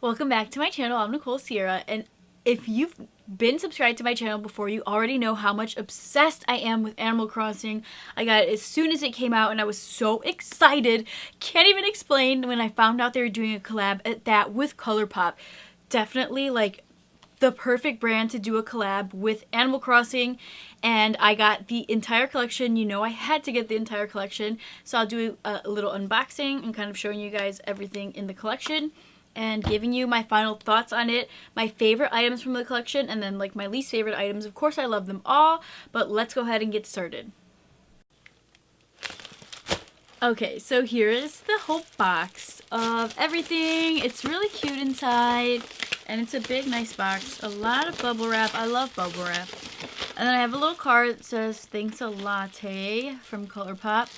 Welcome back to my channel. I'm Nicole Sierra, and if you've been subscribed to my channel before, you already know how much obsessed I am with Animal Crossing. I got it as soon as it came out and I was so excited. Can't even explain when I found out they were doing a collab at that with ColourPop. Definitely like the perfect brand to do a collab with Animal Crossing, and I got the entire collection. You know I had to get the entire collection, so I'll do a little unboxing and kind of showing you guys everything in the collection and giving you my final thoughts on it, my favorite items from the collection, and then like my least favorite items. Of course I love them all, but let's go ahead and get started. Okay, so here is the whole box of everything. It's really cute inside, and it's a big, nice box. A lot of bubble wrap. I love bubble wrap. And then I have a little card that says, "Thanks a Latte" from ColourPop.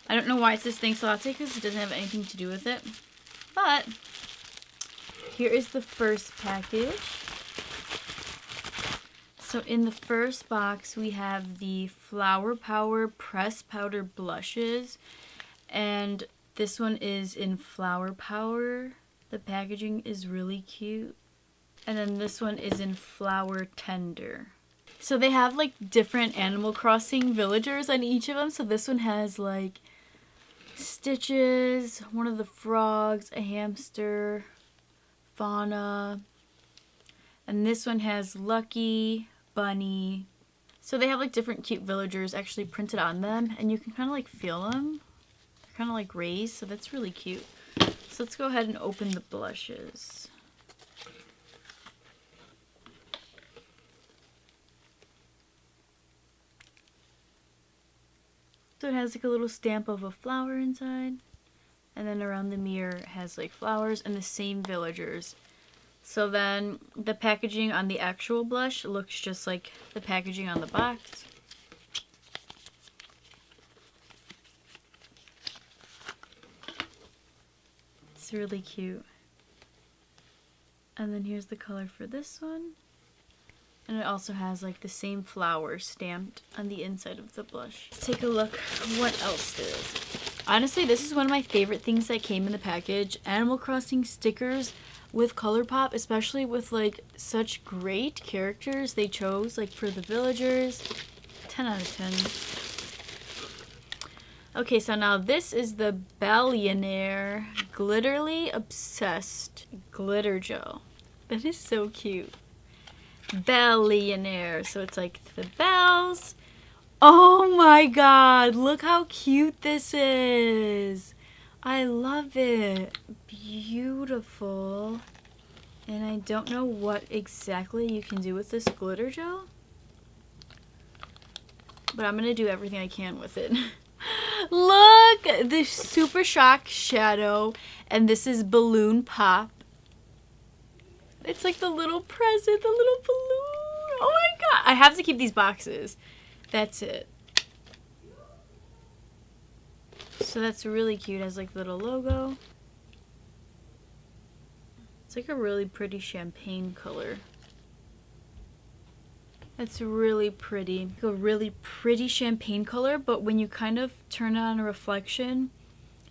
I don't know why it says "Thanks a Latte" because it doesn't have anything to do with it. But here is the first package. So in the first box, we have the Flower Power Press Powder Blushes. And this one is in Flower Power. The packaging is really cute. And then this one is in Flower Tender. So they have like different Animal Crossing villagers on each of them. So this one has like Stitches, one of the frogs, a hamster, Fauna, and this one has Lucky, Bunny. So they have like different cute villagers actually printed on them, and you can kind of like feel them. They're kind of like raised, so that's really cute. So let's go ahead and open the blushes. So it has like a little stamp of a flower inside. And then around the mirror it has like flowers and the same villagers. So then the packaging on the actual blush looks just like the packaging on the box. It's really cute. And then here's the color for this one. And it also has like the same flower stamped on the inside of the blush. Let's take a look what else there is. Honestly, this is one of my favorite things that came in the package. Animal Crossing stickers with ColourPop, especially with like such great characters they chose like for the villagers. 10 out of 10. Okay, so now this is the Bellionaire Glitterly Obsessed Glitter Gel. That is so cute. Bellionaire. So it's like the bells. Oh my god, look how cute this is. I love it. Beautiful. And I don't know what exactly you can do with this glitter gel, but I'm gonna do everything I can with it. Look, the Super Shock Shadow, and this is Balloon Pop. It's like the little present, the little balloon. Oh my god, I have to keep these boxes. That's it. So that's really cute. It has like the little logo. It's like a really pretty champagne color. That's really pretty. Like a really pretty champagne color, but when you kind of turn on a reflection,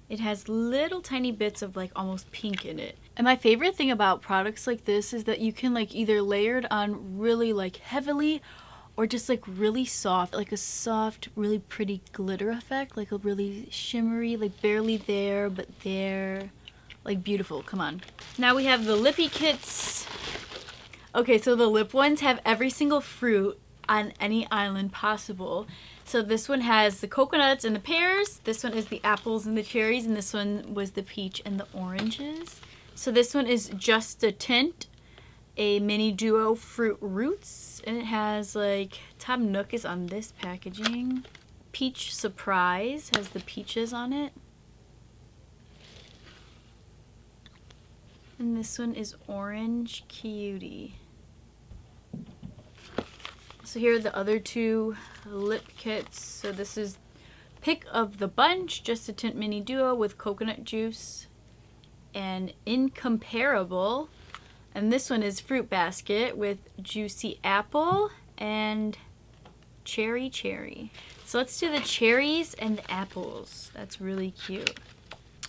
it has little tiny bits of like almost pink in it. And my favorite thing about products like this is that you can like either layer it on really like heavily or just like really soft, like a soft, really pretty glitter effect, like a really shimmery, like barely there, but there, like beautiful. Come on. Now we have the lippy kits. Okay, so the lip ones have every single fruit on any island possible. So this one has the coconuts and the pears, this one is the apples and the cherries, and this one was the peach and the oranges. So this one is just a tint, a mini duo fruit roots, and it has like Tom Nook is on this packaging. Peach Surprise has the peaches on it. And this one is Orange Cutie. So here are the other two lip kits. So this is Pick of the Bunch, just a tint mini duo with coconut juice and Incomparable. And this one is Fruit Basket with Juicy Apple and Cherry. So let's do the cherries and the apples. That's really cute.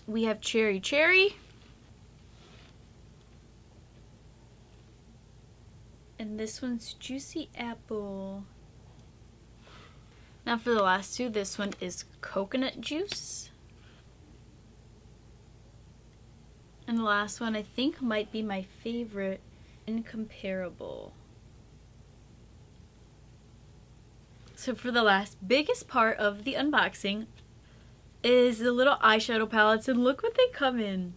We have Cherry. And this one's Juicy Apple. Now for the last two, this one is Coconut Juice. And the last one I think might be my favorite, Incomparable. So for the last biggest part of the unboxing is the little eyeshadow palettes, and look what they come in.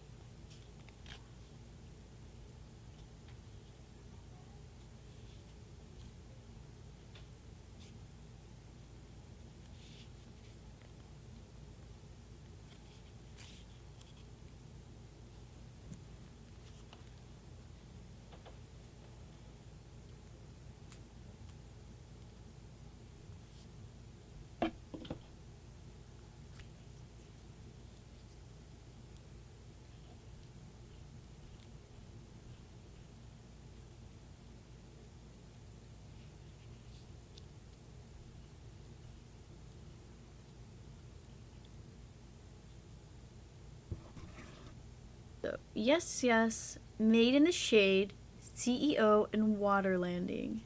So, yes, yes, made in the shade, CEO and Water Landing.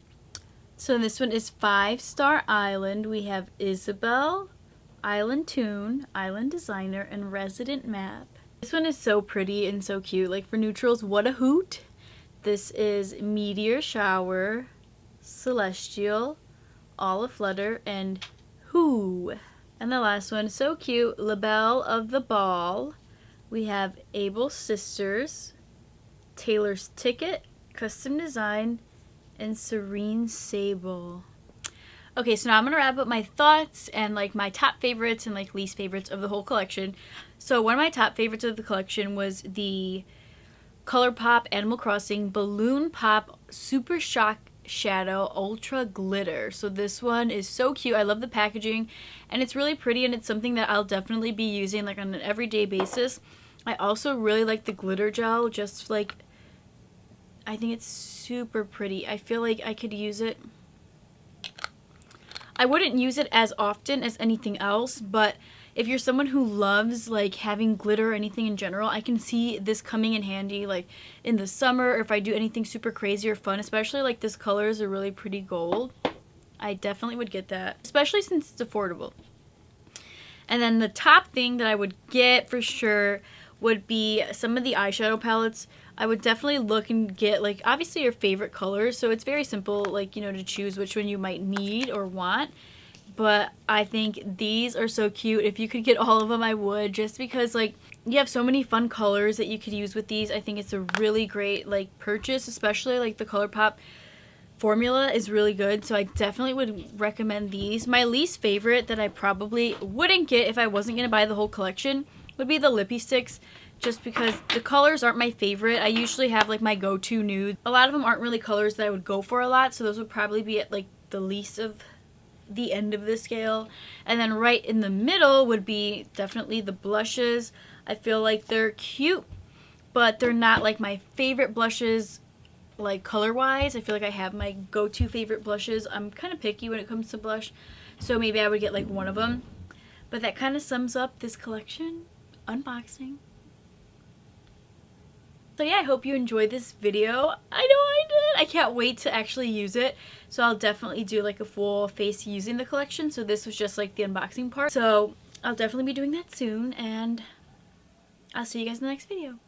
So this one is 5-Star Island. We have Isabel, Island Tune, Island Designer, and Resident Map. This one is so pretty and so cute. Like for neutrals, what a hoot. This is Meteor Shower, Celestial, All Aflutter, and Who. And the last one, so cute, Labelle of the Ball. We have Able Sisters, Taylor's Ticket, Custom Design, and Serene Sable. Okay, so now I'm going to wrap up my thoughts and like my top favorites and like least favorites of the whole collection. So one of my top favorites of the collection was the ColourPop Animal Crossing Balloon Pop Super Shock Shadow Ultra Glitter. So this one is so cute. I love the packaging and it's really pretty, and it's something that I'll definitely be using like on an everyday basis. I also really like the glitter gel, just like I think it's super pretty. I feel like I could use it. I wouldn't use it as often as anything else, but if you're someone who loves like having glitter or anything in general, I can see this coming in handy like in the summer, or if I do anything super crazy or fun, especially like this color is a really pretty gold. I definitely would get that, especially since it's affordable. And then the top thing that I would get for sure would be some of the eyeshadow palettes. I would definitely look and get like obviously your favorite colors, so it's very simple like, you know, to choose which one you might need or want. But I think these are so cute. If you could get all of them, I would, just because like you have so many fun colors that you could use with these. I think it's a really great like purchase, especially like the ColourPop formula is really good, so I definitely would recommend these. My least favorite that I probably wouldn't get if I wasn't going to buy the whole collection would be the lippy sticks, just because the colors aren't my favorite. I usually have like my go-to nude. A lot of them aren't really colors that I would go for a lot, so those would probably be at like the least of the end of the scale. And then right in the middle would be definitely the blushes. I feel like they're cute, but they're not like my favorite blushes like color wise. I feel like I have my go-to favorite blushes. I'm kind of picky when it comes to blush, so maybe I would get like one of them. But that kind of sums up this collection unboxing. So yeah, I hope you enjoyed this video. I know I did. I can't wait to actually use it. So I'll definitely do like a full face using the collection. So this was just like the unboxing part. So I'll definitely be doing that soon, and I'll see you guys in the next video.